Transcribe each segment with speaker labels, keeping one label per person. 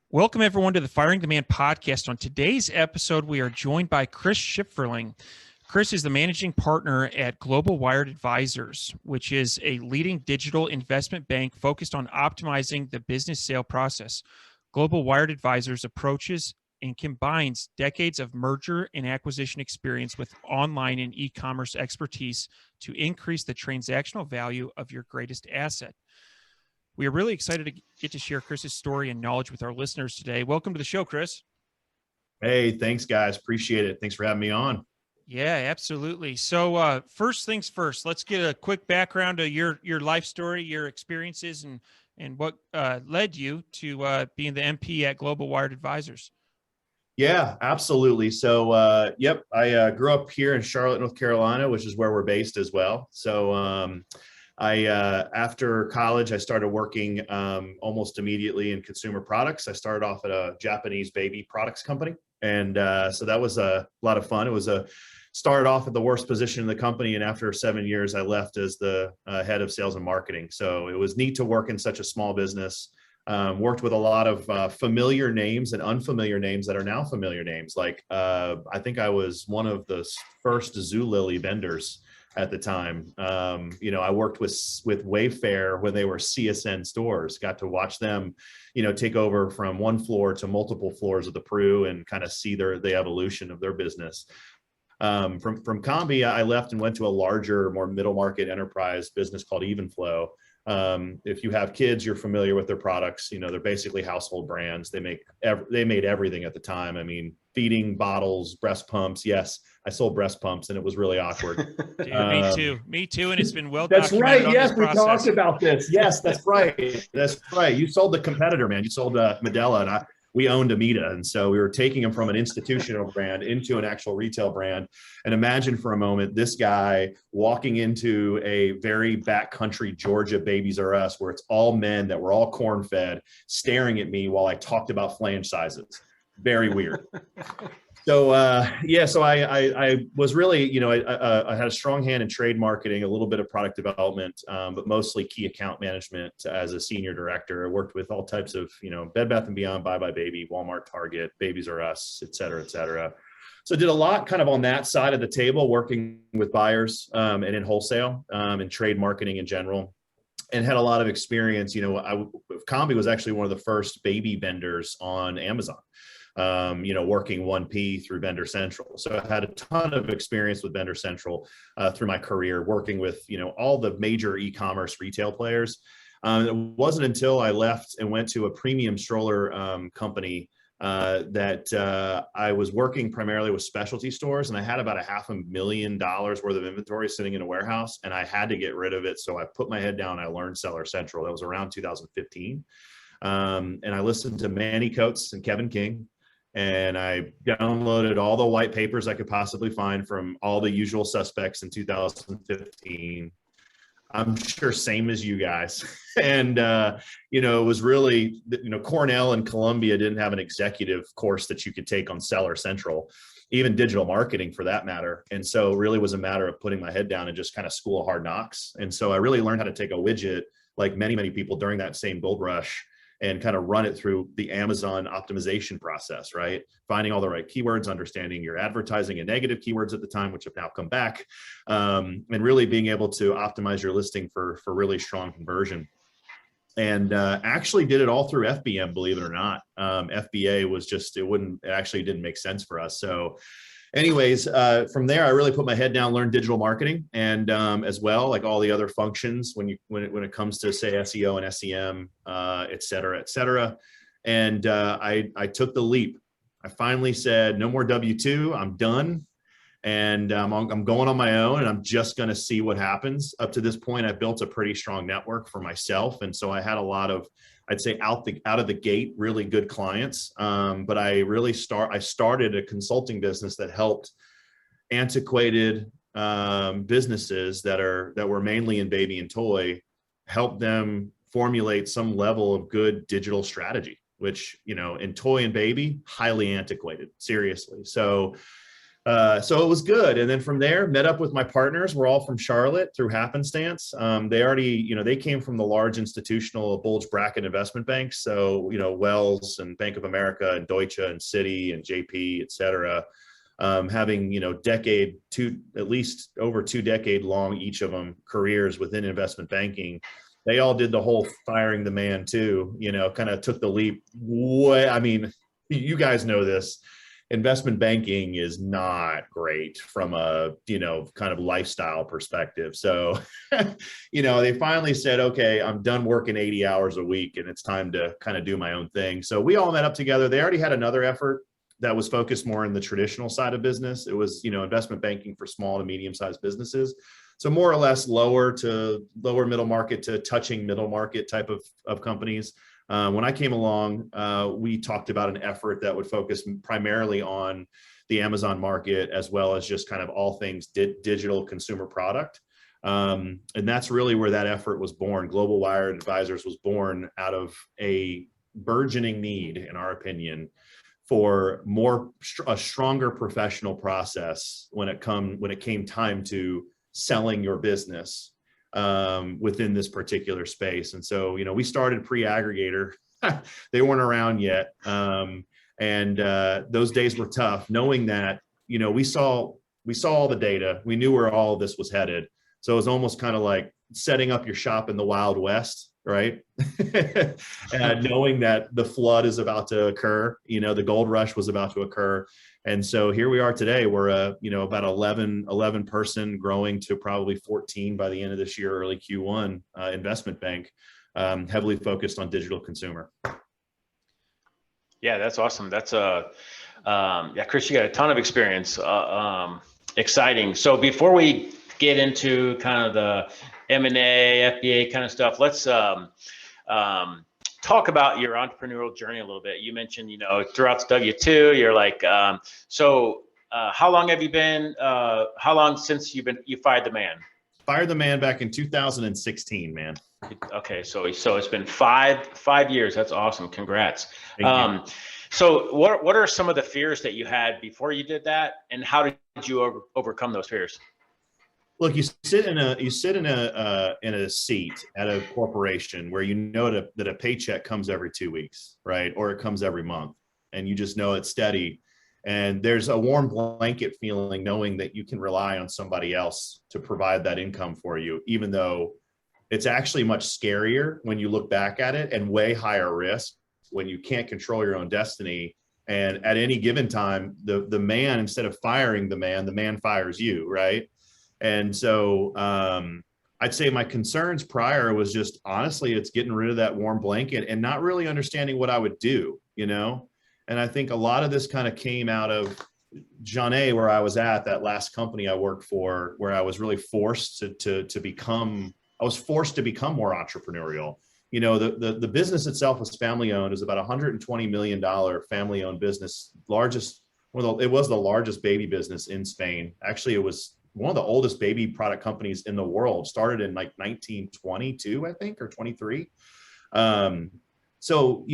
Speaker 1: Welcome, everyone, to the Firing Demand podcast. On today's episode, we are joined by Chris Shipferling. Chris is the managing partner at Global Wired Advisors, which is a leading digital investment bank focused on optimizing the business sale process. Global Wired Advisors approaches and combines decades of merger and acquisition experience with online and e-commerce expertise to increase the transactional value of your greatest asset. We are really excited to get to share Chris's story and knowledge with our listeners today. Welcome to the show, Chris.
Speaker 2: Hey, thanks, guys. Appreciate it. Thanks for having me on.
Speaker 1: Yeah, absolutely. So first things first, let's get a quick background of your life story, your experiences, and what led you to being the MP at Global Wired Advisors.
Speaker 2: Yeah, absolutely. So, I grew up here in Charlotte, North Carolina, which is where we're based as well. So after college, I started working almost immediately in consumer products. I started off at a Japanese baby products company. And so that was a lot of fun. It was started off at the worst position in the company. And after 7 years, I left as the head of sales and marketing. So it was neat to work in such a small business. Worked with a lot of familiar names and unfamiliar names that are now familiar names. Like I think I was one of the first Zulily vendors at the time. I worked with Wayfair when they were CSN stores, got to watch them, take over from one floor to multiple floors of the Pru and kind of see the evolution of their business. From Combi, I left and went to a larger, more middle market enterprise business called Evenflow. If you have kids, you're familiar with their products. They're basically household brands. They made everything at the time. I mean, feeding, bottles, breast pumps. Yes, I sold breast pumps, and it was really awkward.
Speaker 1: Dude, me too, and it's been well
Speaker 2: that's
Speaker 1: documented.
Speaker 2: Right. Yes, we talked about this. Yes, that's right. That's right. You sold the competitor, man. You sold Medela, and we owned Amita, and so we were taking them from an institutional brand into an actual retail brand. And imagine for a moment this guy walking into a very backcountry Georgia Babies R Us, where it's all men that were all corn-fed, staring at me while I talked about flange sizes. Very weird. So I was really, I had a strong hand in trade marketing, a little bit of product development, but mostly key account management as a senior director. I worked with all types of, Bed Bath & Beyond, Bye Bye Baby, Walmart, Target, Babies R Us, et cetera, et cetera. So I did a lot kind of on that side of the table, working with buyers and in wholesale and trade marketing in general. And had a lot of experience. Combi was actually one of the first baby vendors on Amazon. Working 1P through Vendor Central. So I had a ton of experience with Vendor Central through my career, working with, all the major e-commerce retail players. It wasn't until I left and went to a premium stroller company that I was working primarily with specialty stores, and I had about $500,000 worth of inventory sitting in a warehouse, and I had to get rid of it. So I put my head down. I learned Seller Central. That was around 2015. And I listened to Manny Coates and Kevin King. And I downloaded all the white papers I could possibly find from all the usual suspects in 2015. I'm sure same as you guys. And, it was really, Cornell and Columbia didn't have an executive course that you could take on Seller Central, even digital marketing for that matter. And so it really was a matter of putting my head down and just kind of school of hard knocks. And so I really learned how to take a widget, like many, many people during that same gold rush, and kind of run it through the Amazon optimization process, right? Finding all the right keywords, understanding your advertising and negative keywords at the time, which have now come back, and really being able to optimize your listing for really strong conversion. And actually did it all through FBM, believe it or not. FBA was just, it actually didn't make sense for us. So anyways, from there, I really put my head down, learned digital marketing, and as well, like all the other functions when it comes to, say, SEO and SEM, et cetera, et cetera. And I took the leap. I finally said, no more W-2, I'm done. And I'm going on my own, and I'm just going to see what happens. Up to this point, I've built a pretty strong network for myself. And so I had a lot of, I'd say out of the gate, really good clients. But I started a consulting business that helped antiquated businesses that were mainly in baby and toy, help them formulate some level of good digital strategy, which, in toy and baby, highly antiquated, seriously. So So it was good. And then from there, met up with my partners. We're all from Charlotte through happenstance. They already, they came from the large institutional bulge bracket investment banks. So, Wells and Bank of America and Deutsche and Citi and JP, et cetera, having, at least over 2 decade long, each of them careers within investment banking. They all did the whole firing the man too, kind of took the leap. You guys know this. Investment banking is not great from a, kind of lifestyle perspective. So, they finally said, okay, I'm done working 80 hours a week and it's time to kind of do my own thing. So we all met up together. They already had another effort that was focused more in the traditional side of business. It was, investment banking for small to medium-sized businesses. So more or less lower middle market to touching middle market type of companies. When I came along, we talked about an effort that would focus primarily on the Amazon market, as well as just kind of all things digital consumer product. And that's really where that effort was born. Global Wired Advisors was born out of a burgeoning need, in our opinion, for a stronger professional process when it came time to selling your business within this particular space. And so, we started pre-Aggregator. They weren't around yet. And those days were tough, knowing that, we saw all the data. We knew where all of this was headed. So it was almost kind of like setting up your shop in the Wild West, right? Knowing that the flood is about to occur, the gold rush was about to occur. And so here we are today. We're about 11 person growing to probably 14 by the end of this year, early Q1 investment bank, heavily focused on digital consumer.
Speaker 3: Yeah, that's awesome. That's Chris, you got a ton of experience. Exciting. So before we get into kind of the M&A, FBA kind of stuff, let's talk about your entrepreneurial journey a little bit. You mentioned, throughout the W-2, you're like, how long have you been, how long since you fired the man?
Speaker 2: Fired the man back in 2016, man.
Speaker 3: Okay. So it's been five years. That's awesome. Congrats.
Speaker 2: Thank you.
Speaker 3: So what are some of the fears that you had before you did that, and how did you overcome those fears?
Speaker 2: Look, you sit in a seat at a corporation where that a paycheck comes every 2 weeks, right? Or it comes every month, and you just know it's steady. And there's a warm blanket feeling knowing that you can rely on somebody else to provide that income for you, even though it's actually much scarier when you look back at it, and way higher risk when you can't control your own destiny. And at any given time, the man, instead of firing the man fires you, right? And so I'd say my concerns prior was just, honestly, it's getting rid of that warm blanket and not really understanding what I would do, And I think a lot of this kind of came out of John A, where I was at that last company I worked for, where I was really forced to become more entrepreneurial. The business itself was family owned. It was about $120 million family owned business, it was the largest baby business in Spain. Actually, it was one of the oldest baby product companies in the world, started in like 1922, I think, or 23. So,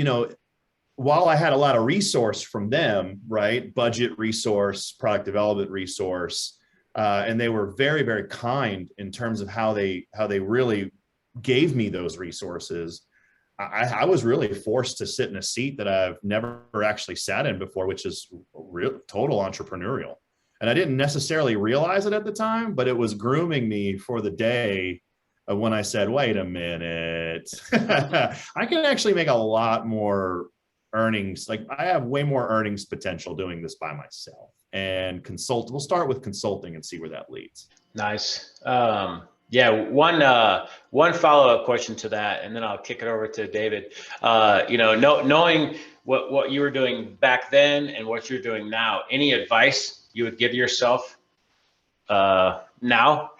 Speaker 2: while I had a lot of resource from them, right, budget resource, product development resource, and they were very, very kind in terms of how they really gave me those resources, I was really forced to sit in a seat that I've never actually sat in before, which is total entrepreneurial. And I didn't necessarily realize it at the time, but it was grooming me for the day of when I said, wait a minute, I can actually make a lot more earnings. Like, I have way more earnings potential doing this by myself. And we'll start with consulting and see where that leads.
Speaker 3: Nice. One follow-up question to that, and then I'll kick it over to David. Knowing what you were doing back then and what you're doing now, any advice you would give yourself now?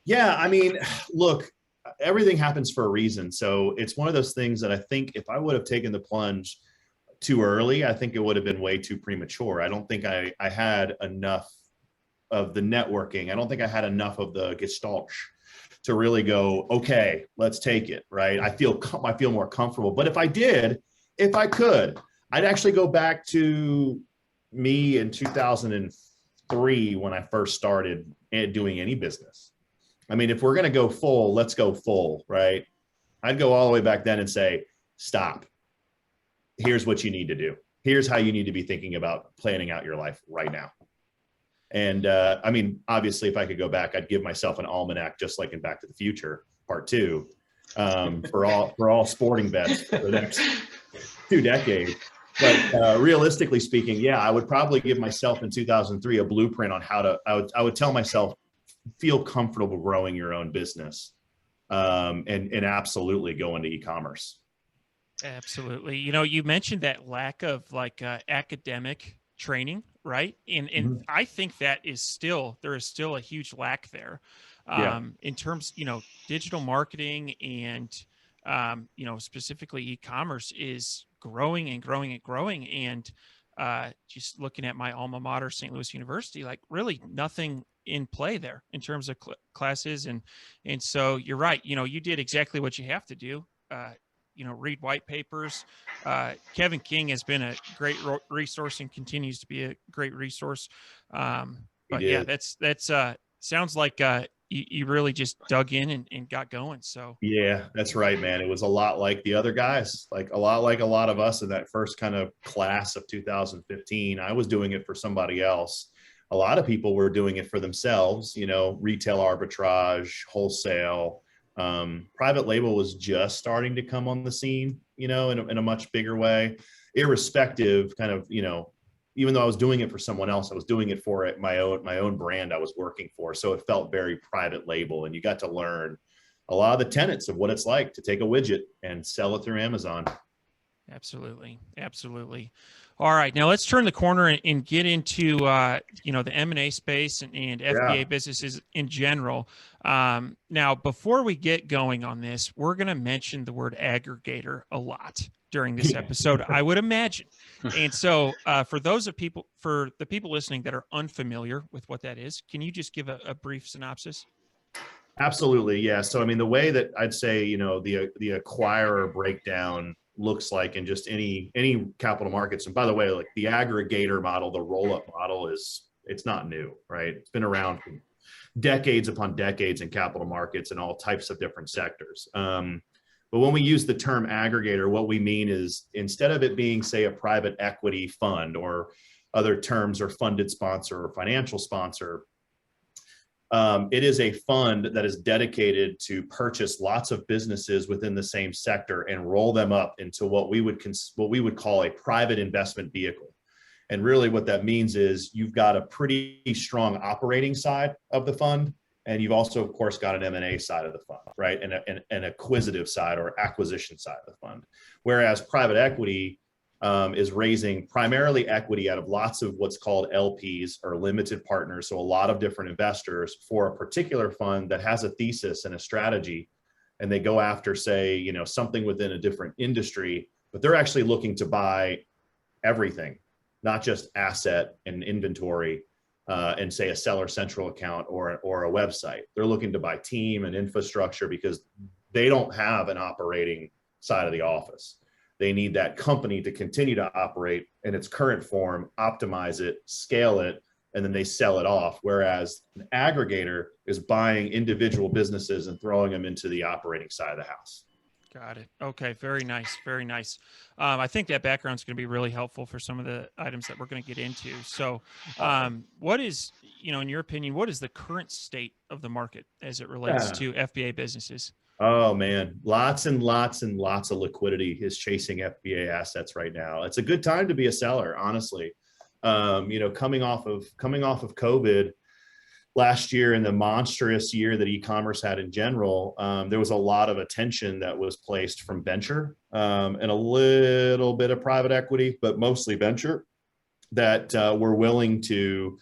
Speaker 2: Yeah, I mean, look, everything happens for a reason. So it's one of those things that I think if I would have taken the plunge too early, I think it would have been way too premature. I don't think I had enough of the networking. I don't think I had enough of the gestalt to really go, okay, let's take it, right? I feel more comfortable. But if I could, I'd actually go back to me in 2005 3 when I first started doing any business. I mean, if we're going to go full, let's go full, right? I'd go all the way back then and say, stop. Here's what you need to do. Here's how you need to be thinking about planning out your life right now. And I mean, obviously, if I could go back, I'd give myself an almanac, just like in Back to the Future Part 2, for all sporting bets for the next 2 decades. But realistically speaking, yeah, I would probably give myself in 2003 a blueprint on how to. I would tell myself, feel comfortable growing your own business, and absolutely go into e-commerce.
Speaker 1: Absolutely. You know, you mentioned that lack of like academic training, right? And I think that there is still a huge lack there, in terms, digital marketing and, specifically e-commerce is growing and growing and growing. And just looking at my alma mater, St. Louis University, like really nothing in play there in terms of classes. And so you're right. You did exactly what you have to do. Read white papers. Kevin King has been a great resource and continues to be a great resource. But yeah, that's sounds like you really just dug in and got going. So
Speaker 2: yeah, that's right, man. It was a lot like the other guys, like a lot of us in that first kind of class of 2015. I was doing it for somebody else. A lot of people were doing it for themselves, retail arbitrage, wholesale. Private label was just starting to come on the scene, in a much bigger way, irrespective kind of, even though I was doing it for someone else, I was doing it for my own brand I was working for. So it felt very private label, and you got to learn a lot of the tenets of what it's like to take a widget and sell it through Amazon.
Speaker 1: Absolutely. Absolutely. All right, now let's turn the corner and get into the M&A space and FBA businesses in general. Now, before we get going on this, we're going to mention the word aggregator a lot during this episode, I would imagine. And so, for the people listening that are unfamiliar with what that is, can you just give a brief synopsis?
Speaker 2: Absolutely, yeah. So, I mean, the way that I'd say, the acquirer breakdown looks like in just any capital markets. And by the way, like the aggregator model, the roll-up model it's not new, right? It's been around for decades upon decades in capital markets and all types of different sectors. But when we use the term aggregator, what we mean is, instead of it being, say, a private equity fund or other terms, or funded sponsor or financial sponsor, it is a fund that is dedicated to purchase lots of businesses within the same sector and roll them up into what we would call a private investment vehicle. And really what that means is you've got a pretty strong operating side of the fund, and you've also, of course, got an M&A side of the fund, right? And an acquisitive side or acquisition side of the fund. Whereas private equity is raising primarily equity out of lots of what's called LPs, or limited partners. So a lot of different investors for a particular fund that has a thesis and a strategy, and they go after, say, something within a different industry, but they're actually looking to buy everything, not just asset and inventory, and say a seller central account or a website. They're looking to buy team and infrastructure because they don't have an operating side of the office. They need that company to continue to operate in its current form, optimize it, scale it, and then they sell it off. Whereas an aggregator is buying individual businesses and throwing them into the operating side of the house.
Speaker 1: Got it. Okay. Very nice. Very nice. I think that background is going to be really helpful for some of the items that we're going to get into. So, what is, in your opinion, what is the current state of the market as it relates to FBA businesses?
Speaker 2: Oh man, lots and lots and lots of liquidity is chasing FBA assets right now. It's a good time to be a seller, honestly. Coming off of COVID last year and the monstrous year that e-commerce had in general, there was a lot of attention that was placed from venture and a little bit of private equity, but mostly venture, that were willing to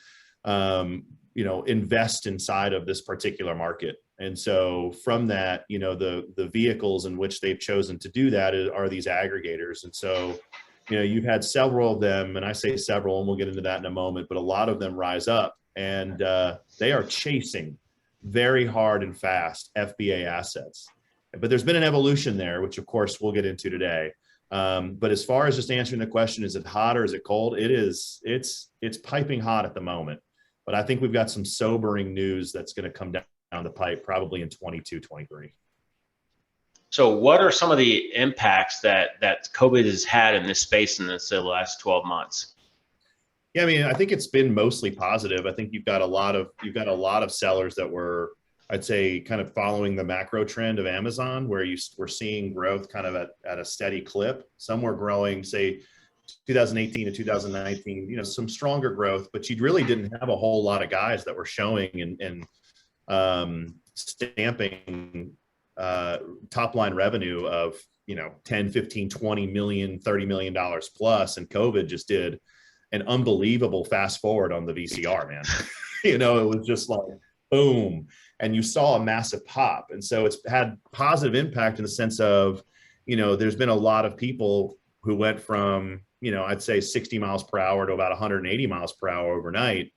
Speaker 2: invest inside of this particular market. And so from that, the vehicles in which they've chosen to do that are these aggregators. And so, you've had several of them, and I say several, and we'll get into that in a moment, but a lot of them rise up, and they are chasing very hard and fast FBA assets. But there's been an evolution there, which of course we'll get into today. But as far as just answering the question, is it hot or is it cold? It's piping hot at the moment. But I think we've got some sobering news that's going to come down the pipe probably in 22, 23.
Speaker 3: So what are some of the impacts that COVID has had in this space in the last 12 months?
Speaker 2: Yeah, I mean, I think it's been mostly positive. I think you've got a lot of sellers that were, I'd say, kind of following the macro trend of Amazon, where we're seeing growth kind of at a steady clip. Some were growing, say, 2018 to 2019, some stronger growth, but you really didn't have a whole lot of guys that were showing and stamping top line revenue of 10, 15, 20 million, $30 million plus, and COVID just did an unbelievable fast forward on the VCR, man. It was just like boom, and you saw a massive pop. And so it's had positive impact in the sense of there's been a lot of people who went from I'd say 60 miles per hour to about 180 miles per hour overnight.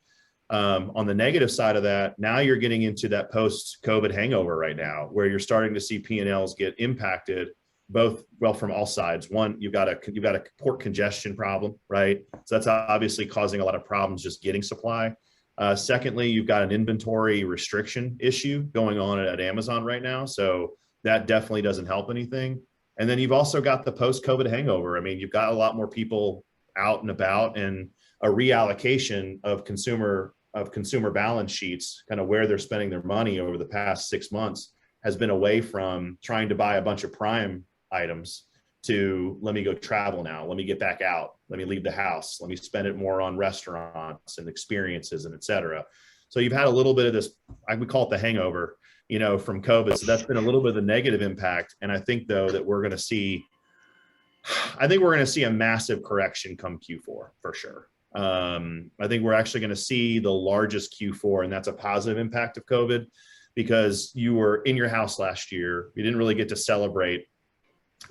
Speaker 2: On the negative side of that, now you're getting into that post-COVID hangover right now, where you're starting to see P&Ls get impacted from all sides. One, you've got a port congestion problem, right? So that's obviously causing a lot of problems just getting supply. Secondly, you've got an inventory restriction issue going on at Amazon right now. So that definitely doesn't help anything. And then you've also got the post-COVID hangover. I mean, you've got a lot more people out and about, and a reallocation of consumer balance sheets, kind of where they're spending their money over the past 6 months, has been away from trying to buy a bunch of prime items to, let me go travel now, let me get back out, let me leave the house, let me spend it more on restaurants and experiences and et cetera. So you've had a little bit of this, I would call it the hangover, from COVID. So that's been a little bit of the negative impact. And I think though that we're going to see a massive correction come Q4 for sure. I think we're actually going to see the largest Q4, and that's a positive impact of COVID, because you were in your house last year. You didn't really get to celebrate.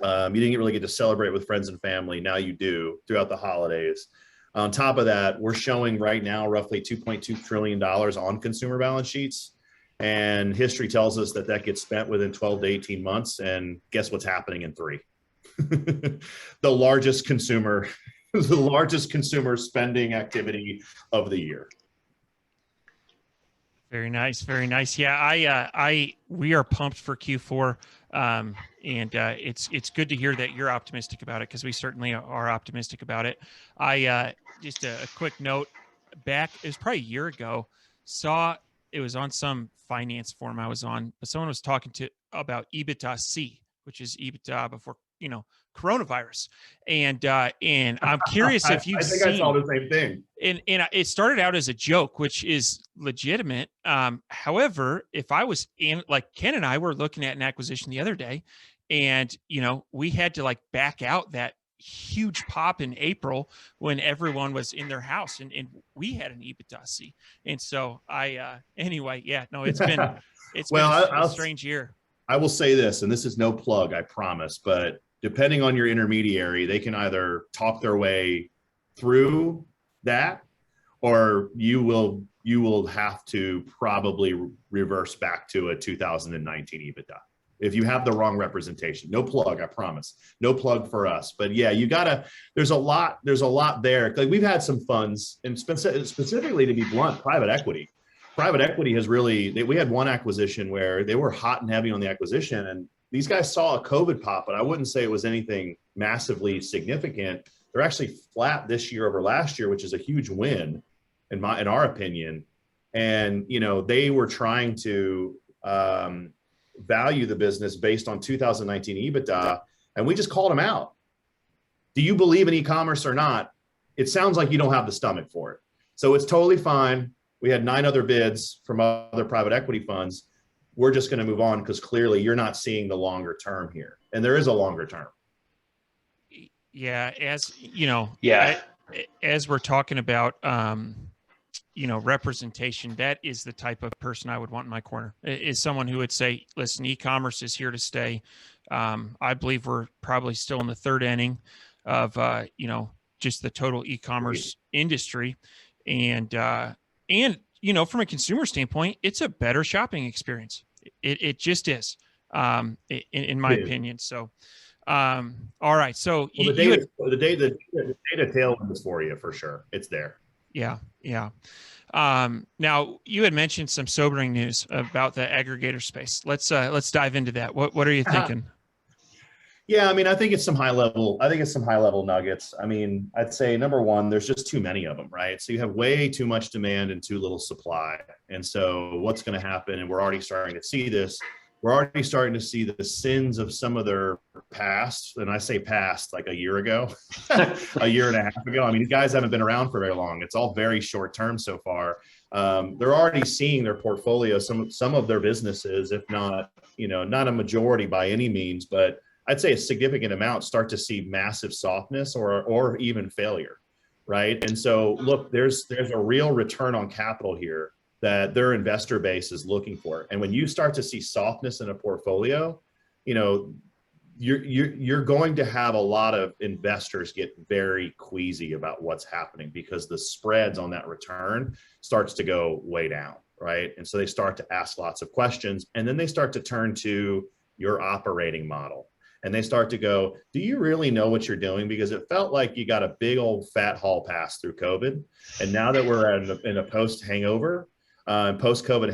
Speaker 2: You didn't really get to celebrate with friends and family. Now you do throughout the holidays. On top of that, we're showing right now roughly $2.2 trillion on consumer balance sheets. And history tells us that gets spent within 12 to 18 months. And guess what's happening in 3? The largest consumer spending activity of the year.
Speaker 1: Very nice. Very nice. Yeah. We are pumped for Q4. And it's good to hear that you're optimistic about it, because we certainly are optimistic about it. Just a quick note back, it was probably a year ago, it was on some finance forum I was on, but someone was talking about EBITDA-C, which is EBITDA before, coronavirus. And I'm curious if you've seen.
Speaker 2: I think I saw the same thing.
Speaker 1: And it started out as a joke, which is legitimate. However, if I was like Ken and I were looking at an acquisition the other day, and we had to back out that huge pop in April when everyone was in their house, and we had an EBITDA-C. And so anyway, yeah, no, it's been a strange year.
Speaker 2: I will say this, and this is no plug, I promise, but depending on your intermediary, they can either talk their way through that, or you will have to probably reverse back to a 2019 EBITDA if you have the wrong representation. No plug, I promise. No plug for us. But yeah, there's a lot there. Like, we've had some funds, and specifically, to be blunt, private equity. Private equity has we had one acquisition where they were hot and heavy on the acquisition, and these guys saw a COVID pop, but I wouldn't say it was anything massively significant. They're actually flat this year over last year, which is a huge win in our opinion. And, they were trying to value the business based on 2019 EBITDA, and we just called them out. Do you believe in e-commerce or not? It sounds like you don't have the stomach for it. So it's totally fine. We had 9 other bids from other private equity funds. We're just going to move on, because clearly you're not seeing the longer term here. And there is a longer term.
Speaker 1: Yeah. As we're talking about, representation, that is the type of person I would want in my corner, is someone who would say, listen, e-commerce is here to stay. I believe we're probably still in the 3rd inning of, just the total e-commerce industry. And from a consumer standpoint, it's a better shopping experience. It just is, in my opinion. So, all right. So
Speaker 2: the data tailwind is for you, for sure. It's there.
Speaker 1: Yeah. Yeah. Now you had mentioned some sobering news about the aggregator space. Let's dive into that. What are you thinking?
Speaker 2: Yeah, I mean, I think it's some high level nuggets. I mean, I'd say number one, there's just too many of them, right? So you have way too much demand and too little supply. And so what's going to happen, and we're already starting to see this, we're already starting to see the sins of some of their past. And I say past like a year ago, a year and a half ago. I mean, these guys haven't been around for very long. It's all very short term so far. They're already seeing their portfolio, some of their businesses, if not, not a majority by any means, but I'd say a significant amount start to see massive softness or even failure, right? And so look, there's a real return on capital here that their investor base is looking for. And when you start to see softness in a portfolio, you're going to have a lot of investors get very queasy about what's happening because the spreads on that return starts to go way down, right? And so they start to ask lots of questions, and then they start to turn to your operating model. And they start to go, do you really know what you're doing? Because it felt like you got a big old fat hall pass through COVID. And now that we're in a post-COVID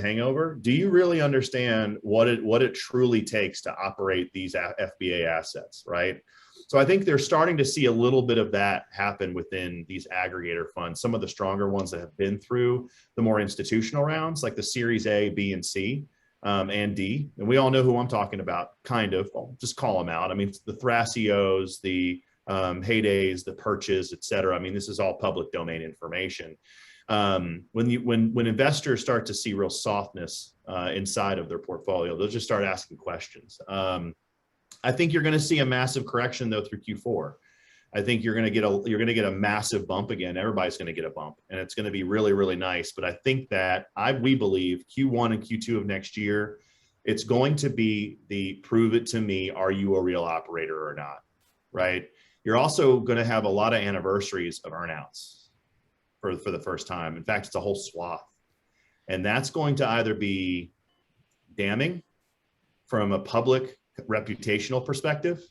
Speaker 2: hangover, do you really understand what it truly takes to operate these FBA assets, right? So I think they're starting to see a little bit of that happen within these aggregator funds. Some of the stronger ones that have been through the more institutional rounds, like the Series A, B, and C. And D, and we all know who I'm talking about, kind of. I'll just call them out. I mean, the Thrasios, the Heydays, the Perches, et cetera. I mean, this is all public domain information. When investors start to see real softness inside of their portfolio, they'll just start asking questions. I think you're going to see a massive correction though through Q4. I think you're going to get a massive bump again. Everybody's going to get a bump, and it's going to be really, really nice. But I think that we believe Q1 and Q2 of next year, it's going to be the prove it to me, are you a real operator or not, right? You're also going to have a lot of anniversaries of earnouts for the first time. In fact, it's a whole swath, and that's going to either be damning from a public reputational perspective,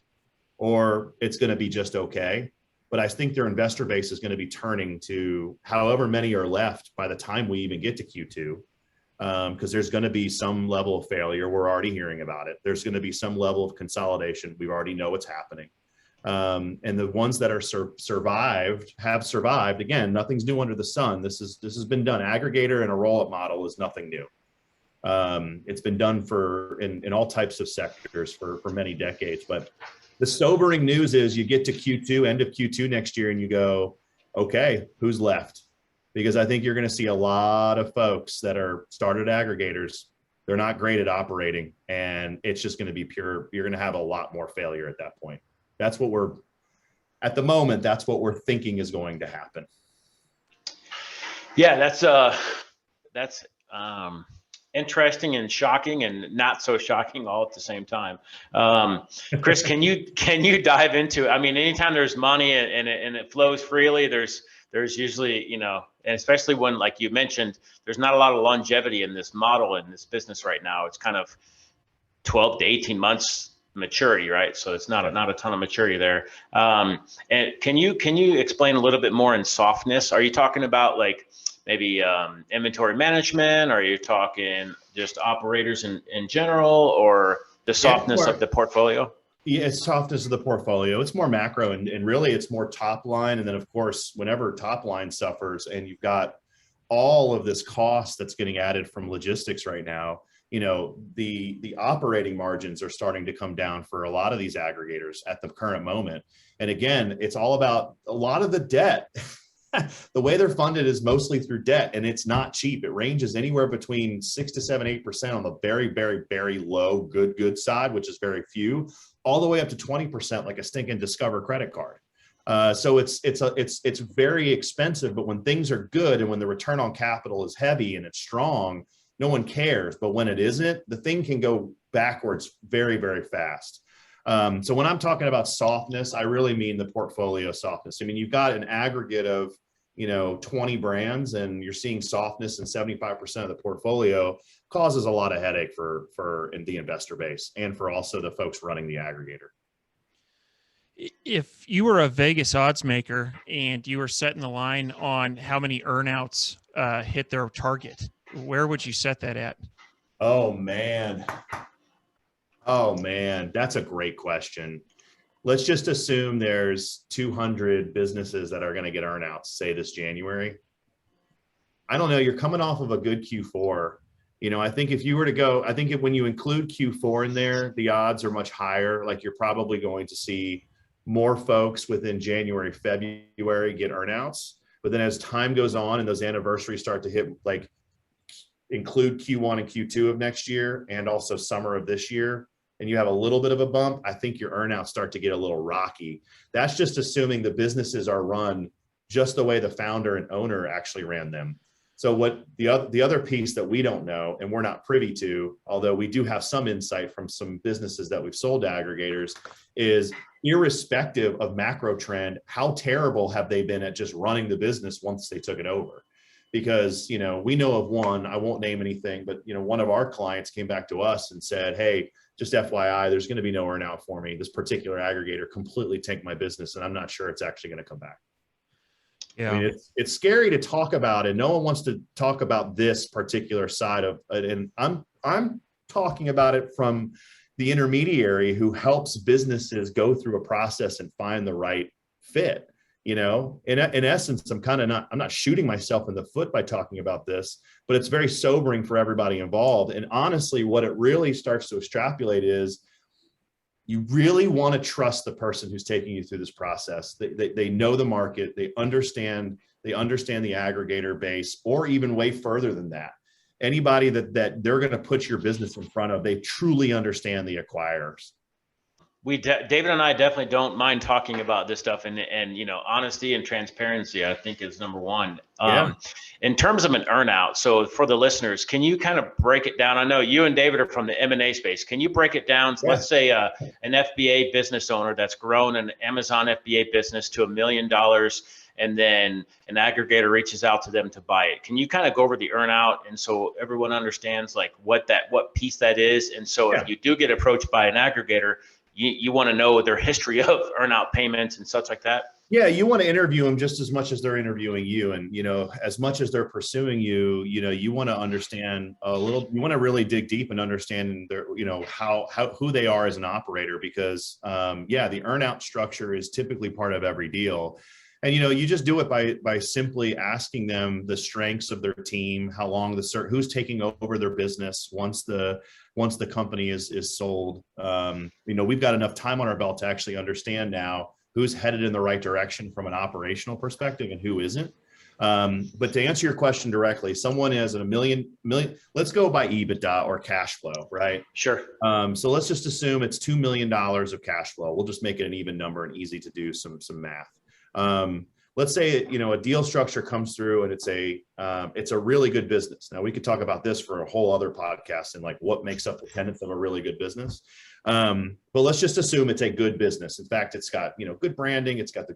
Speaker 2: or it's going to be just okay. But I think their investor base is going to be turning to however many are left by the time we even get to Q2, because there's going to be some level of failure. We're already hearing about it. There's going to be some level of consolidation. We already know what's happening. And the ones that are have survived. Again, nothing's new under the sun. This has been done. Aggregator and a roll-up model is nothing new. It's been done in all types of sectors for many decades. But the sobering news is you get to Q2, end of Q2 next year, and you go, okay, who's left? Because I think you're going to see a lot of folks that are started aggregators. They're not great at operating, and it's just going to be pure. You're going to have a lot more failure at that point. That's what at the moment, that's what we're thinking is going to happen.
Speaker 3: Yeah, that's interesting and shocking and not so shocking all at the same time. Chris, can you dive into, I mean, anytime there's money and it flows freely, there's usually, and especially when, like you mentioned, there's not a lot of longevity in this model, in this business right now. It's kind of 12 to 18 months maturity, right? So it's not a ton of maturity there. And can you explain a little bit more in softness? Are you talking about like maybe inventory management? Are you talking just operators in general, or the softness of the portfolio?
Speaker 2: Yeah, it's softness of the portfolio. It's more macro, and really it's more top line. And then of course, whenever top line suffers and you've got all of this cost that's getting added from logistics right now, the operating margins are starting to come down for a lot of these aggregators at the current moment. And again, it's all about a lot of the debt. The way they're funded is mostly through debt, and it's not cheap. It ranges anywhere between 6 to 7, 8% on the very, very, very low good side, which is very few, all the way up to 20%, like a stinking Discover credit card. So it's very expensive, but when things are good and when the return on capital is heavy and it's strong, no one cares. But when it isn't, the thing can go backwards very, very fast. So when I'm talking about softness, I really mean the portfolio softness. I mean, you've got an aggregate of, 20 brands, and you're seeing softness in 75% of the portfolio, causes a lot of headache for the investor base and for also the folks running the aggregator.
Speaker 1: If you were a Vegas odds maker and you were setting the line on how many earnouts hit their target, where would you set that at?
Speaker 2: Oh man. Oh man, that's a great question. Let's just assume there's 200 businesses that are going to get earnouts, say this January. I don't know. You're coming off of a good Q4. I think if you were to go, I think when you include Q4 in there, the odds are much higher. Like you're probably going to see more folks within January, February get earnouts. But then as time goes on and those anniversaries start to hit, like include Q1 and Q2 of next year and also summer of this year, and you have a little bit of a bump, I think your earnouts start to get a little rocky. That's just assuming the businesses are run just the way the founder and owner actually ran them. So what the other piece that we don't know and we're not privy to, although we do have some insight from some businesses that we've sold to aggregators, is irrespective of macro trend, how terrible have they been at just running the business once they took it over? Because, we know of one, I won't name anything, but, one of our clients came back to us and said, hey, just FYI, there's going to be no earnout for me. This particular aggregator completely tanked my business and I'm not sure it's actually going to come back.
Speaker 1: Yeah.
Speaker 2: I mean, it's scary to talk about, and no one wants to talk about this particular side of it. And I'm talking about it from the intermediary who helps businesses go through a process and find the right fit. In essence, I'm not shooting myself in the foot by talking about this, but it's very sobering for everybody involved. And honestly, what it really starts to extrapolate is you really want to trust the person who's taking you through this process. They know the market, they understand the aggregator base, or even way further than that. Anybody that they're going to put your business in front of, they truly understand the acquirers.
Speaker 3: David and I definitely don't mind talking about this stuff, and honesty and transparency, I think, is number one.
Speaker 2: Yeah.
Speaker 3: In terms of an earnout, so for the listeners, can you kind of break it down? I know you and David are from the M&A space. Can you break it down? So let's say an FBA business owner that's grown an Amazon FBA business to $1 million, and then an aggregator reaches out to them to buy it. Can you kind of go over the earnout, and so everyone understands like what piece that is? And so if you do get approached by an aggregator, you want to know their history of earnout payments and such like that?
Speaker 2: Yeah, you want to interview them just as much as they're interviewing you. And, as much as they're pursuing you, you want to understand you want to really dig deep and understand their, who they are as an operator, because, the earnout structure is typically part of every deal. And, you just do it by simply asking them the strengths of their team, how long who's taking over their business once the company is sold. We've got enough time on our belt to actually understand now who's headed in the right direction from an operational perspective and who isn't. But to answer your question directly, someone has a million, let's go by EBITDA or cash flow, right?
Speaker 3: Sure.
Speaker 2: So let's just assume it's $2 million of cash flow. We'll just make it an even number and easy to do some math. Let's say, a deal structure comes through and it's a really good business. Now we could talk about this for a whole other podcast and like what makes up the tenets of a really good business. But let's just assume it's a good business. In fact, it's got, good branding. It's got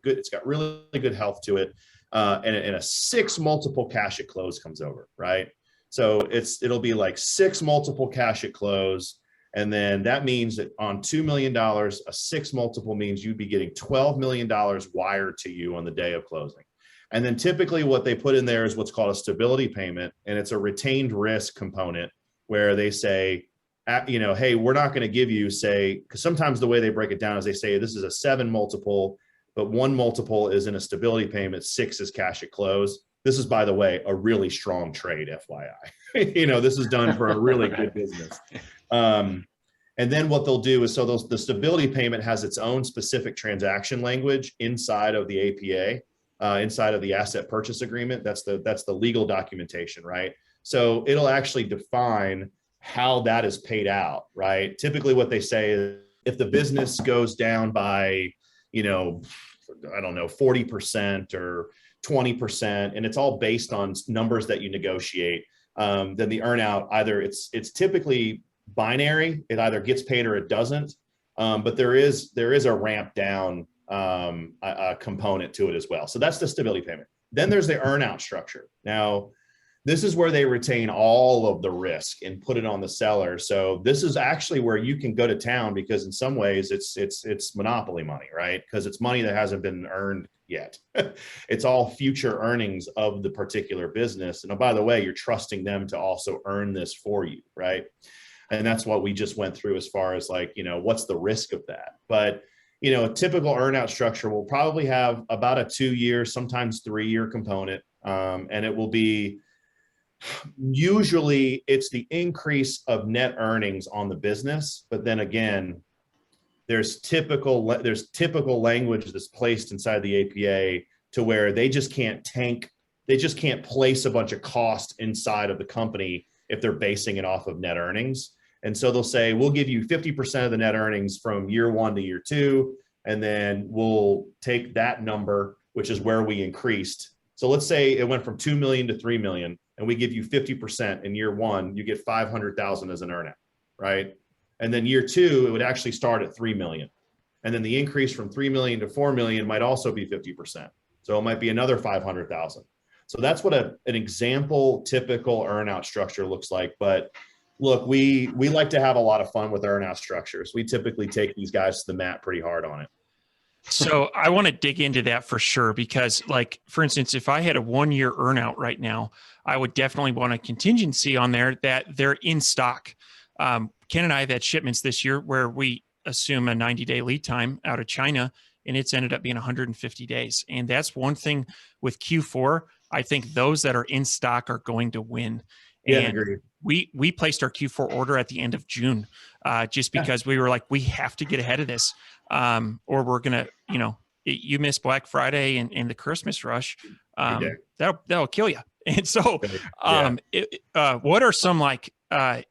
Speaker 2: really good health to it. And a 6 multiple cash at close comes over, right? So it'll be like 6 multiple cash at close. And then that means that on $2 million, a 6 multiple means you'd be getting $12 million wired to you on the day of closing. And then typically what they put in there is what's called a stability payment. And it's a retained risk component where they say, hey, we're not going to give you, say, because sometimes the way they break it down is they say this is a 7 multiple, but 1 multiple is in a stability payment, 6 is cash at close. This is, by the way, a really strong trade, FYI. This is done for a really good business. And then what they'll do is, the stability payment has its own specific transaction language inside of the APA, inside of the asset purchase agreement. That's the legal documentation, right? So it'll actually define how that is paid out, right? Typically what they say is if the business goes down by, 40% or 20%, and it's all based on numbers that you negotiate, then the earnout, either it's typically binary, it either gets paid or it doesn't. But there is a ramp down a component to it as well. So that's the stability payment. Then there's the earnout structure. Now, This is where they retain all of the risk and put it on the seller. So this is actually where you can go to town, because in some ways it's monopoly money, right? Because it's money that hasn't been earned yet. It's all future earnings of the particular business. And oh, by the way, you're trusting them to also earn this for you, right? And that's what we just went through as far as like, what's the risk of that? But, a typical earnout structure will probably have about a 2-year, sometimes 3-year component. And it will be, usually it's the increase of net earnings on the business. But then again, there's typical language that's placed inside the APA to where they just can't place a bunch of cost inside of the company if they're basing it off of net earnings. And so they'll say, we'll give you 50% of the net earnings from year 1 to year 2. And then we'll take that number, which is where we increased. So let's say it went from 2 million to 3 million, and we give you 50% in year 1, you get 500,000 as an earnout, right? And then year 2, it would actually start at 3 million. And then the increase from 3 million to 4 million might also be 50%. So it might be another 500,000. So that's what an example typical earnout structure looks like. But look, we like to have a lot of fun with earnout structures. We typically take these guys to the mat pretty hard on it.
Speaker 1: So I want to dig into that for sure, because like, for instance, if I had a 1-year earnout right now, I would definitely want a contingency on there that they're in stock. Ken and I have had shipments this year where we assume a 90-day lead time out of China, and it's ended up being 150 days. And that's one thing with Q4. I think those that are in stock are going to win.
Speaker 2: Yeah,
Speaker 1: and
Speaker 2: agreed.
Speaker 1: We placed our Q4 order at the end of June, just because we were like, we have to get ahead of this, or we're gonna, you miss Black Friday and the Christmas rush, that'll kill you. And so, what are some like,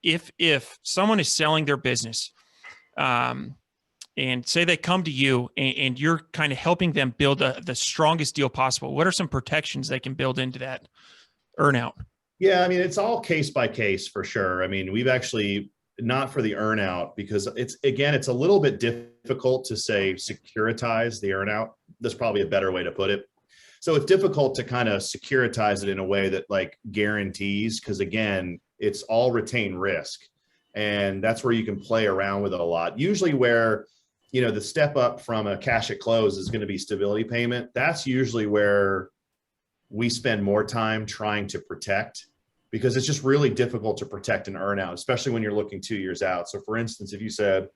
Speaker 1: if someone is selling their business, and say they come to you and you're kind of helping them build the strongest deal possible, what are some protections they can build into that earnout?
Speaker 2: Yeah, I mean, it's all case by case for sure. I mean, we've actually not for the earnout, because it's a little bit difficult to say securitize the earnout. That's probably a better way to put it. So it's difficult to kind of securitize it in a way that like guarantees, because again, it's all retained risk. And that's where you can play around with it a lot. Usually where, the step up from a cash at close is going to be stability payment. That's usually where we spend more time trying to protect, because it's just really difficult to protect an earnout, especially when you're looking 2 years out. So for instance, if you said,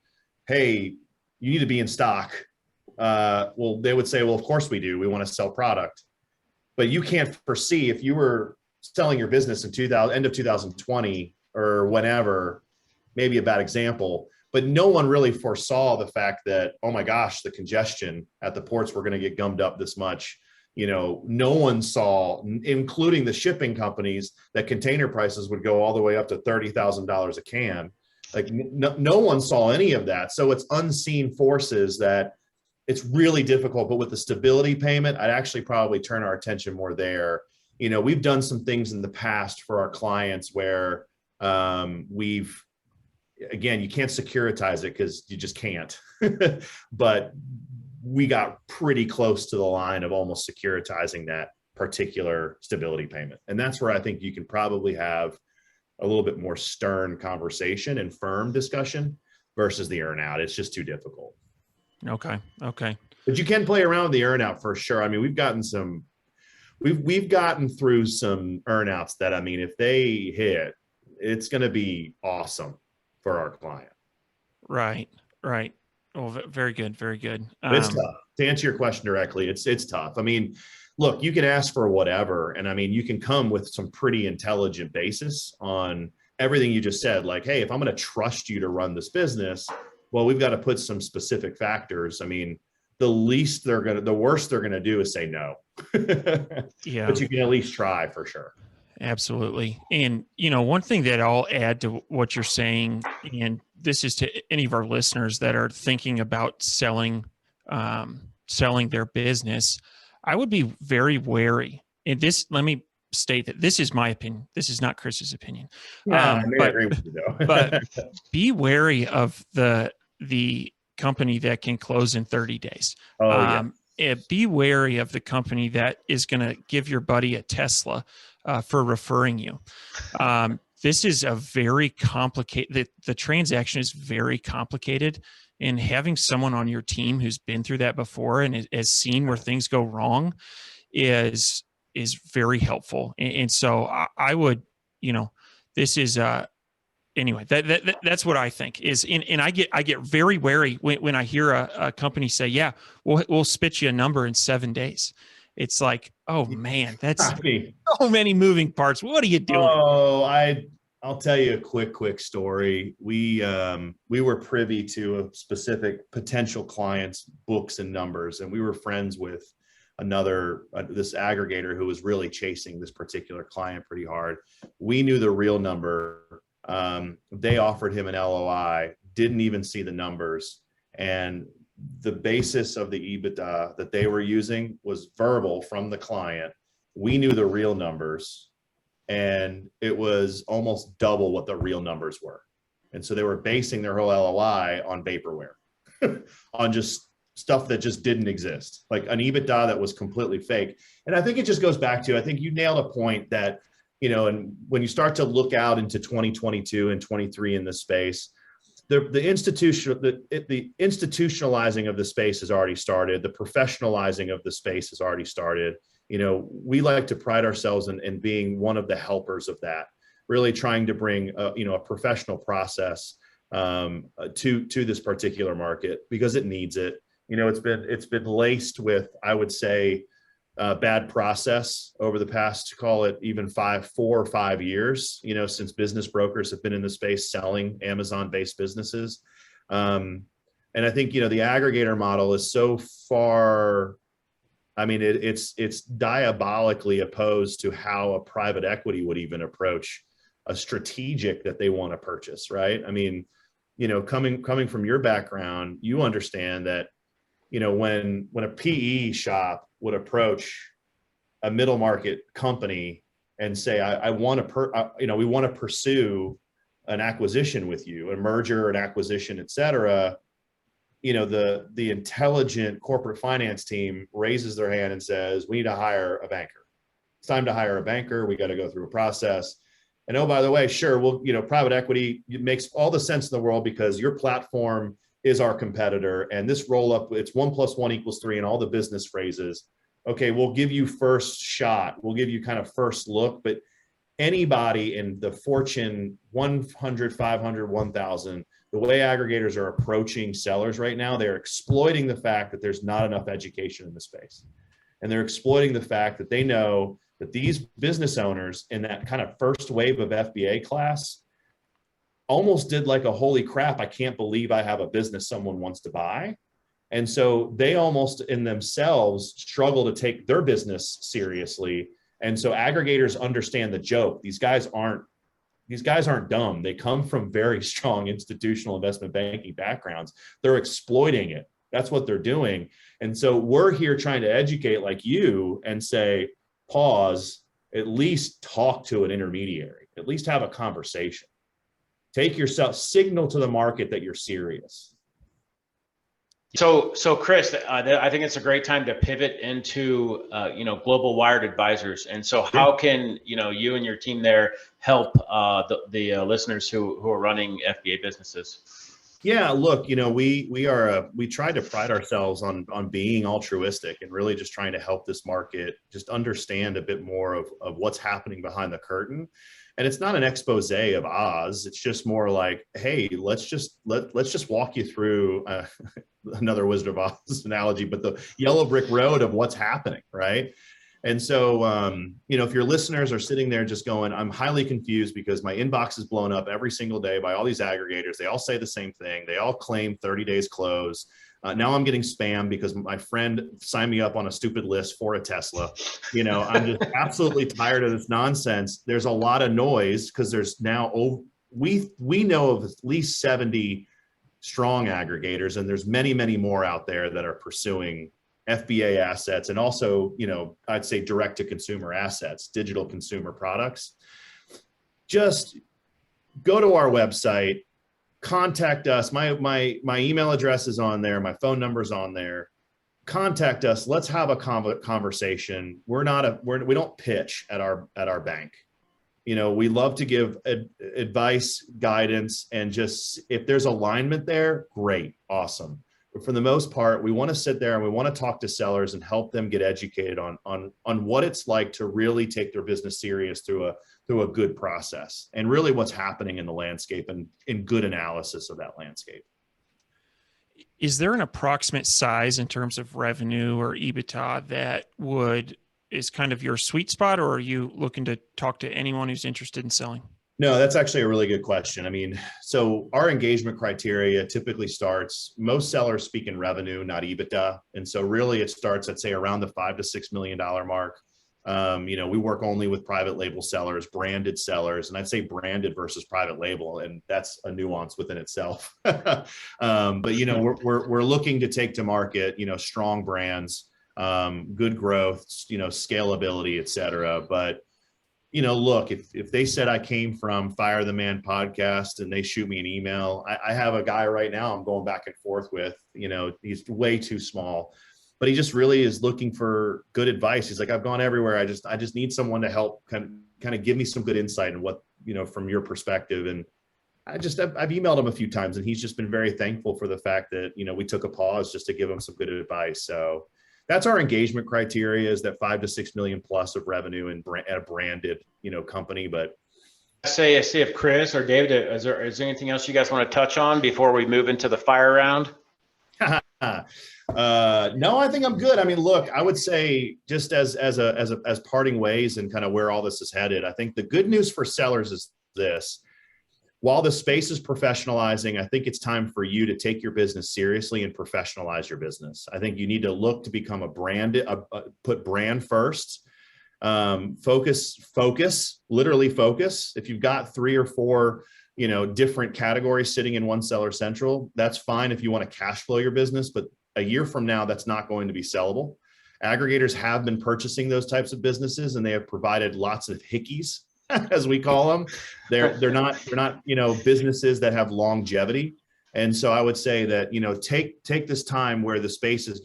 Speaker 2: hey, you need to be in stock, well, they would say, well, of course we do. We want to sell product. But you can't foresee, if you were selling your business in end of 2020 or whenever, maybe a bad example, but no one really foresaw the fact that, oh my gosh, the congestion at the ports were going to get gummed up this much. No one saw, including the shipping companies, that container prices would go all the way up to $30,000 a can. Like no one saw any of that. So it's unseen forces that it's really difficult. But with the stability payment, I'd actually probably turn our attention more there. We've done some things in the past for our clients where again, you can't securitize it because you just can't, but we got pretty close to the line of almost securitizing that particular stability payment. And that's where I think you can probably have a little bit more stern conversation and firm discussion versus the earnout. It's just too difficult.
Speaker 1: Okay.
Speaker 2: But you can play around with the earnout for sure. I mean, we've gotten through some earnouts that, I mean, if they hit, it's going to be awesome for our client. Right.
Speaker 1: Oh, very good.
Speaker 2: It's tough. To answer your question directly, it's tough. I mean, look, you can ask for whatever. And I mean, you can come with some pretty intelligent basis on everything you just said. Like, hey, if I'm going to trust you to run this business, well, we've got to put some specific factors. I mean, the worst they're going to do is say no.
Speaker 1: Yeah.
Speaker 2: But you can at least try for sure.
Speaker 1: Absolutely. And, one thing that I'll add to what you're saying, and this is to any of our listeners that are thinking about selling their business, I would be very wary. And let me state that this is my opinion. This is not Chris's opinion.
Speaker 2: Yeah, I agree with you though.
Speaker 1: But be wary of the company that can close in 30 days.
Speaker 2: Oh, yeah.
Speaker 1: Be wary of the company that is going to give your buddy a Tesla for referring you. This is a very complicated, the transaction is very complicated, and having someone on your team who's been through that before and has seen where things go wrong is very helpful. And so I would, this is, anyway, that's what I think is and I get very wary when I hear a company say, yeah, we'll spit you a number in 7 days. It's like, oh man, that's so many moving parts. What are you doing?
Speaker 2: Oh, I'll tell you a quick story. We were privy to a specific potential client's books and numbers, and we were friends with this aggregator who was really chasing this particular client pretty hard. We knew the real number. They offered him an LOI, didn't even see the numbers, and the basis of the EBITDA that they were using was verbal from the client. We knew the real numbers, and it was almost double what the real numbers were. And so they were basing their whole LOI on vaporware, on just stuff that just didn't exist, like an EBITDA that was completely fake. And I think it just goes back to, I think you nailed a point that, and when you start to look out into 2022 and 23 in this space, the institutionalizing of the space has already started. The professionalizing of the space has already started. We like to pride ourselves in being one of the helpers of that, really trying to bring a professional process to this particular market because it needs it. It's been laced with, I would say, bad process over the past, call it even 4 or 5 years, since business brokers have been in the space selling Amazon-based businesses. And I think, the aggregator model is so far, it's diabolically opposed to how a private equity would even approach a strategic that they want to purchase, right? Coming from your background, you understand that, when a PE shop would approach a middle market company and say, we want to pursue an acquisition with you, a merger, an acquisition, et cetera, the intelligent corporate finance team raises their hand and says, we need to hire a banker. It's time to hire a banker. We got to go through a process. And oh, by the way, sure, private equity, it makes all the sense in the world because your platform is our competitor. And this roll up, it's 1 + 1 = 3 and all the business phrases. Okay, we'll give you first shot. We'll give you kind of first look, but anybody in the Fortune 100, 500, 1,000, the way aggregators are approaching sellers right now, they're exploiting the fact that there's not enough education in the space. And they're exploiting the fact that they know that these business owners in that kind of first wave of FBA class almost did like a holy crap, I can't believe I have a business someone wants to buy. And so they almost in themselves struggle to take their business seriously. And so aggregators understand the joke. These guys aren't dumb. They come from very strong institutional investment banking backgrounds. They're exploiting it. That's what they're doing. And so we're here trying to educate like you and say, pause, at least talk to an intermediary, at least have a conversation. Take yourself, signal to the market that you're serious.
Speaker 3: So Chris, I think it's a great time to pivot into, Global Wired Advisors. And so how can, you and your team there help the listeners who are running FBA businesses?
Speaker 2: Yeah, look, we try to pride ourselves on being altruistic and really just trying to help this market just understand a bit more of what's happening behind the curtain. And it's not an expose of Oz. It's just more like, hey, let's just walk you through another Wizard of Oz analogy, but the yellow brick road of what's happening, right? And so, if your listeners are sitting there just going, I'm highly confused because my inbox is blown up every single day by all these aggregators. They all say the same thing. They all claim 30 days close. Now I'm getting spammed because my friend signed me up on a stupid list for a Tesla. I'm just absolutely tired of this nonsense. There's a lot of noise because there's now, we know of at least 70 strong aggregators, and there's many, many more out there that are pursuing FBA assets and also, I'd say direct to consumer assets, digital consumer products. Just go to our website, contact us. My email address is on there. My phone number's on there. contact us. Let's have a conversation. We don't pitch at our bank. We love to give advice, guidance, and just if there's alignment there, great, awesome. But for the most part, we want to sit there and we want to talk to sellers and help them get educated on what it's like to really take their business serious through a good process, and really what's happening in the landscape and in good analysis of that landscape.
Speaker 1: Is there an approximate size in terms of revenue or EBITDA that is kind of your sweet spot, or are you looking to talk to anyone who's interested in selling?
Speaker 2: No, that's actually a really good question. So our engagement criteria typically starts, most sellers speak in revenue, not EBITDA. And so really it starts, I'd say, around the $5 to $6 million mark. We work only with private label sellers, branded sellers, and I'd say branded versus private label, and that's a nuance within itself. But we're looking to take to market, strong brands, good growth, scalability, et cetera. But look, if they said I came from Fire the Man podcast and they shoot me an email, I have a guy right now I'm going back and forth with, he's way too small, but he just really is looking for good advice. He's like, I've gone everywhere. I just need someone to help kind of give me some good insight and what, from your perspective. And I've emailed him a few times and he's just been very thankful for the fact that, we took a pause just to give him some good advice. So that's our engagement criteria, is that 5 to 6 million plus of revenue and a branded, company. But
Speaker 3: I see if Chris or David, is there anything else you guys want to touch on before we move into the fire round?
Speaker 2: No, I think I'm good. Look, I would say just as parting ways and kind of where all this is headed, I think the good news for sellers is this. While the space is professionalizing, I think it's time for you to take your business seriously and professionalize your business. I think you need to look to become put brand first, literally focus. If you've got 3 or 4, different categories sitting in one Seller Central, that's fine if you want to cash flow your business, but a year from now, that's not going to be sellable. Aggregators have been purchasing those types of businesses and they have provided lots of hickeys, as we call them. They're not businesses that have longevity. And so I would say that, take this time where the space is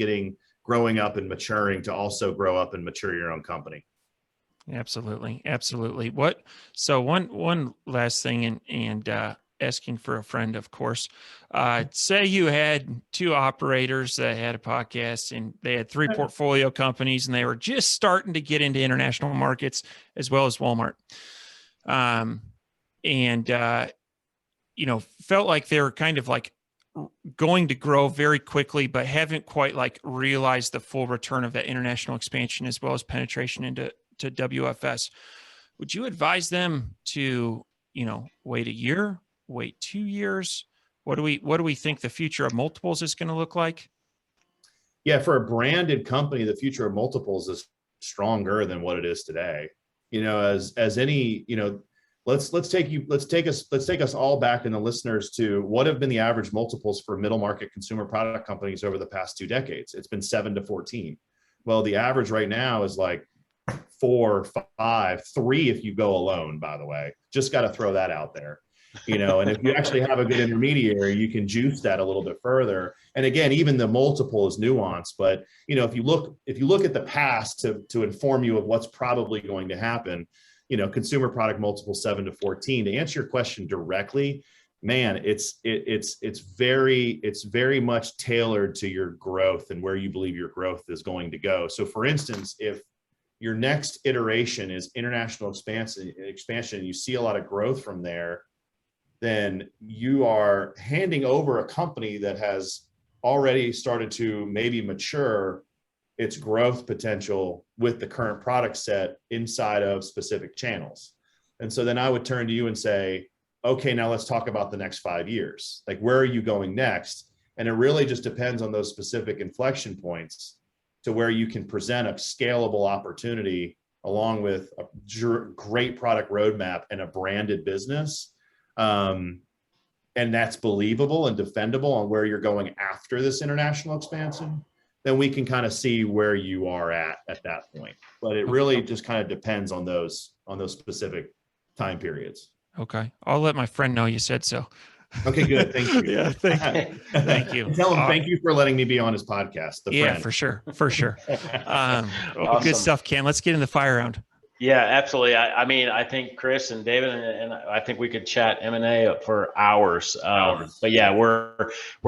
Speaker 2: growing up and maturing to also grow up and mature your own company.
Speaker 1: Absolutely. Absolutely. So one last thing, and asking for a friend, of course, say you had 2 operators that had a podcast and they had 3 portfolio companies and they were just starting to get into international markets as well as Walmart. Felt like they were kind of like going to grow very quickly, but haven't quite like realized the full return of that international expansion as well as penetration into WFS. Would you advise them to, wait a year, wait 2 years? What do we think the future of multiples is going to look like?
Speaker 2: Yeah, for a branded company, the future of multiples is stronger than what it is today. As any, let's take us all back and the listeners to what have been the average multiples for middle market consumer product companies over the past 2 decades. It's been 7 to 14. Well, the average right now is like 4, 5, 3 if you go alone, by the way. Just got to throw that out there. And if you actually have a good intermediary, you can juice that a little bit further. And again, even the multiple is nuanced, but if you look at the past to inform you of what's probably going to happen, consumer product multiple 7 to 14. To answer your question directly, man, it's very much tailored to your growth and where you believe your growth is going to go. So for instance, if your next iteration is international expansion, you see a lot of growth from there, then you are handing over a company that has already started to maybe mature its growth potential with the current product set inside of specific channels. And so then I would turn to you and say, okay, now let's talk about the next 5 years. Like, where are you going next? And it really just depends on those specific inflection points to where you can present a scalable opportunity along with a great product roadmap and a branded business. And that's believable and defendable on where you're going after this international expansion, then we can kind of see where you are at that point. But it really just kind of depends on those specific time periods.
Speaker 1: Okay. I'll let my friend know you said so.
Speaker 2: Okay, good. Thank you.
Speaker 1: Yeah, thank you.
Speaker 2: Tell him thank you for letting me be on his podcast. The
Speaker 1: Yeah,
Speaker 2: friend.
Speaker 1: for sure. Well, good
Speaker 3: Awesome.
Speaker 1: stuff, Ken. Let's get in the fire round.
Speaker 3: Yeah, absolutely. I mean, I think Chris and David and I think we could chat M&A for hours. But yeah, we're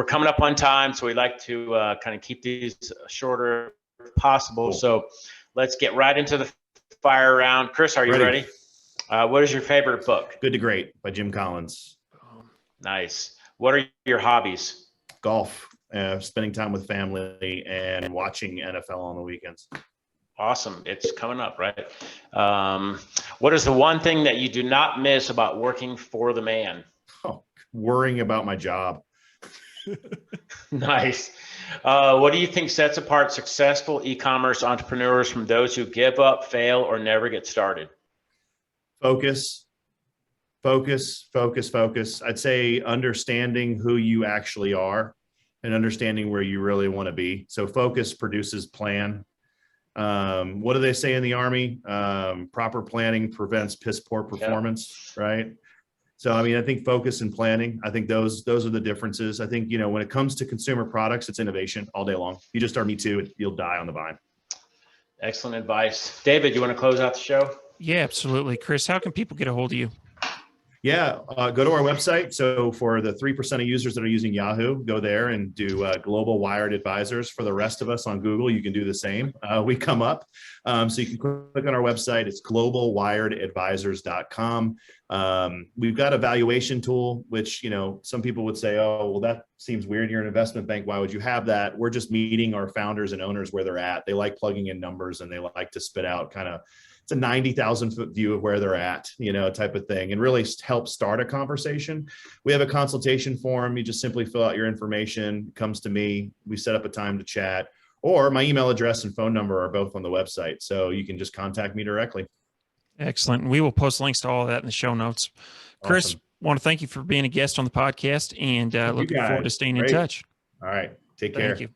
Speaker 3: coming up on time, so we like to kind of keep these shorter if possible.
Speaker 2: Cool.
Speaker 3: So let's get right into the fire round. Chris, are you ready? What is your favorite book?
Speaker 2: Good to Great by Jim Collins.
Speaker 3: Nice. What are your hobbies?
Speaker 2: Golf, spending time with family, and watching NFL on the weekends.
Speaker 3: Awesome. It's coming up, right? What is the one thing that you do not miss about working for the man?
Speaker 2: Oh, worrying about my job.
Speaker 3: Nice. What do you think sets apart successful e-commerce entrepreneurs from those who give up, fail, or never get started?
Speaker 2: Focus. I'd say understanding who you actually are and understanding where you really want to be. So focus produces plan. What do they say in the Army? Proper planning prevents piss poor performance, right? So, I mean, I think focus and planning, I think those are the differences. I think, when it comes to consumer products, it's innovation all day long. You just start Me Too, you'll die on the vine.
Speaker 3: Excellent advice. David, you want to close out the show?
Speaker 1: Yeah, absolutely. Chris, how can people get a hold of you?
Speaker 2: Yeah, go to our website. So for the 3% of users that are using Yahoo, go there and do Global Wired Advisors. For the rest of us on Google, you can do the same. We come up. So you can click on our website. It's globalwiredadvisors.com. We've got a valuation tool, which, some people would say, oh, well, that seems weird. You're an investment bank. Why would you have that? We're just meeting our founders and owners where they're at. They like plugging in numbers and they like to spit out kind of, it's a 90,000 foot view of where they're at, type of thing, and really help start a conversation. We have a consultation form. You just simply fill out your information, comes to me. We set up a time to chat, or my email address and phone number are both on the website. So you can just contact me directly.
Speaker 1: Excellent. And we will post links to all of that in the show notes. Chris,
Speaker 2: Awesome.
Speaker 1: Want to thank you for being a guest on the podcast and looking forward to staying in touch.
Speaker 2: All right. Take care.
Speaker 1: Thank you.